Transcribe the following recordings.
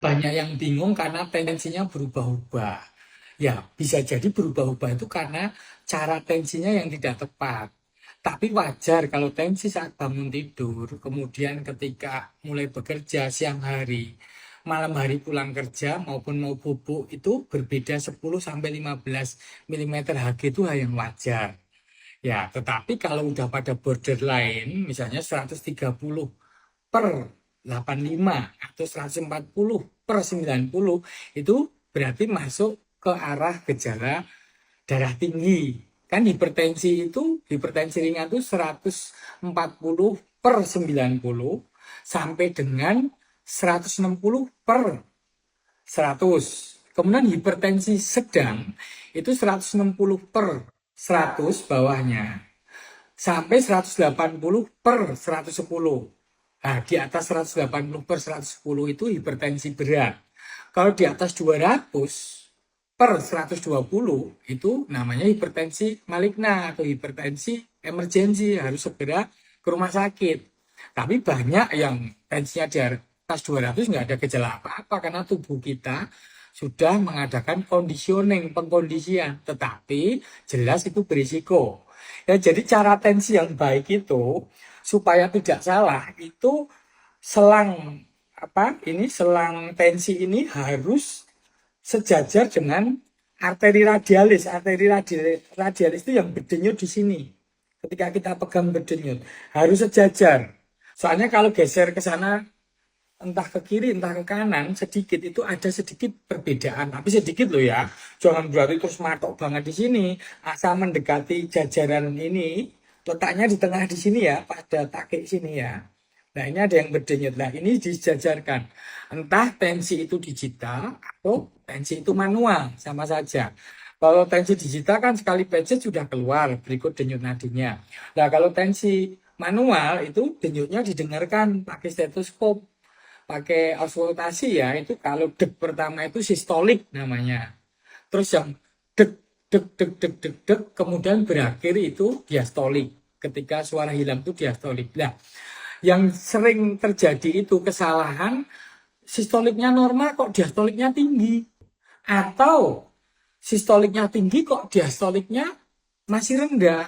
Banyak yang bingung karena tendensinya berubah-ubah. Ya, bisa jadi berubah-ubah itu karena cara tensinya yang tidak tepat. Tapi wajar kalau tensi saat bangun tidur, kemudian ketika mulai bekerja siang hari, malam hari pulang kerja maupun mau bubuk itu berbeda 10 sampai 15 mm Hg itu hal yang wajar. Ya, tetapi kalau udah pada borderline, misalnya 130 per 85 atau 140 per 90, itu berarti masuk ke arah gejala darah tinggi. Kan hipertensi itu, hipertensi ringan itu 140 per 90 sampai dengan 160 per 100. Kemudian hipertensi sedang itu 160 per 100 bawahnya sampai 180 per 110. Nah, di atas 180 per 110 itu hipertensi berat. Kalau di atas 200 per 120 itu namanya hipertensi maligna atau hipertensi emergensi, harus segera ke rumah sakit. Tapi banyak yang tensinya di atas 200 nggak ada gejala apa-apa karena tubuh kita sudah mengadakan conditioning, pengkondisian. Tetapi jelas itu berisiko. Ya, jadi cara tensi yang baik itu supaya tidak salah itu selang selang tensi ini harus sejajar dengan arteri radialis. Arteri radialis itu yang berdenyut di sini. Ketika kita pegang berdenyut harus sejajar. Soalnya kalau geser ke sana entah ke kiri entah ke kanan sedikit itu ada sedikit perbedaan, tapi sedikit loh ya, jangan berarti terus matok banget di sini. Asal mendekati jajaran ini, letaknya di tengah di sini ya, pada takik sini ya. Nah, ini ada yang berdenyut. Nah, ini dijajarkan, entah tensi itu digital atau tensi itu manual, sama saja. Kalau tensi digital kan sekali pencet sudah keluar berikut denyut nadinya. Nah, kalau tensi manual itu denyutnya didengarkan pakai stetoskop, pakai auskultasi ya. Itu kalau deg pertama itu sistolik namanya. Terus yang deg deg deg deg deg deg kemudian berakhir itu diastolik. Ketika suara hilang itu diastolik. Nah, yang sering terjadi itu kesalahan, sistoliknya normal kok diastoliknya tinggi, atau sistoliknya tinggi kok diastoliknya masih rendah.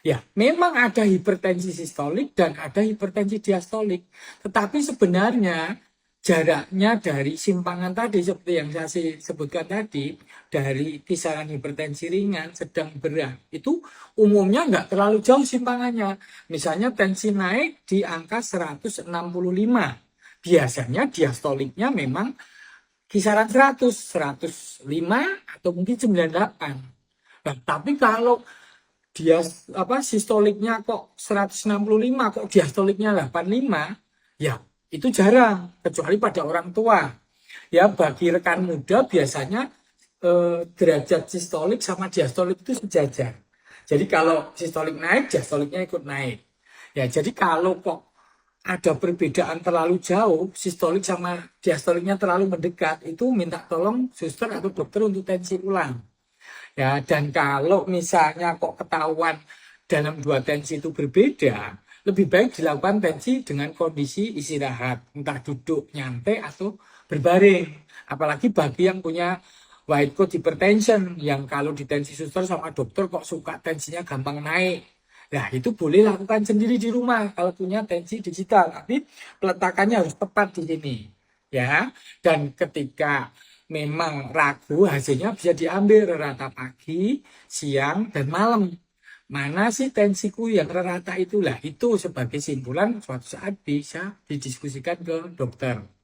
Ya, memang ada hipertensi sistolik dan ada hipertensi diastolik. Tetapi sebenarnya jaraknya dari simpangan tadi, seperti yang saya sebutkan tadi, dari kisaran hipertensi ringan, sedang, berat, itu umumnya nggak terlalu jauh simpangannya. Misalnya tensi naik di angka 165. Biasanya diastoliknya memang kisaran 100, 105 atau mungkin 98. Nah, tapi kalau dia sistoliknya kok 165 kok diastoliknya 85, ya itu jarang kecuali pada orang tua. Ya, bagi rekan muda biasanya derajat sistolik sama diastolik itu sejajar. Jadi kalau sistolik naik, diastoliknya ikut naik. Ya, jadi kalau kok ada perbedaan terlalu jauh, sistolik sama diastoliknya terlalu mendekat, itu minta tolong suster atau dokter untuk tensi ulang. Ya, dan kalau misalnya kok ketahuan dalam dua tensi itu berbeda, lebih baik dilakukan tensi dengan kondisi istirahat, entah duduk nyantai atau berbaring. Apalagi bagi yang punya white coat hypertension, yang kalau di tensi suster sama dokter kok suka tensinya gampang naik. Nah, itu boleh lakukan sendiri di rumah kalau punya tensi digital, tapi peletakannya harus tepat di sini. Ya, dan ketika memang ragu, hasilnya bisa diambil rata pagi, siang, dan malam. Mana sih tensiku yang rata itulah, itu sebagai simpulan suatu saat bisa didiskusikan ke dokter.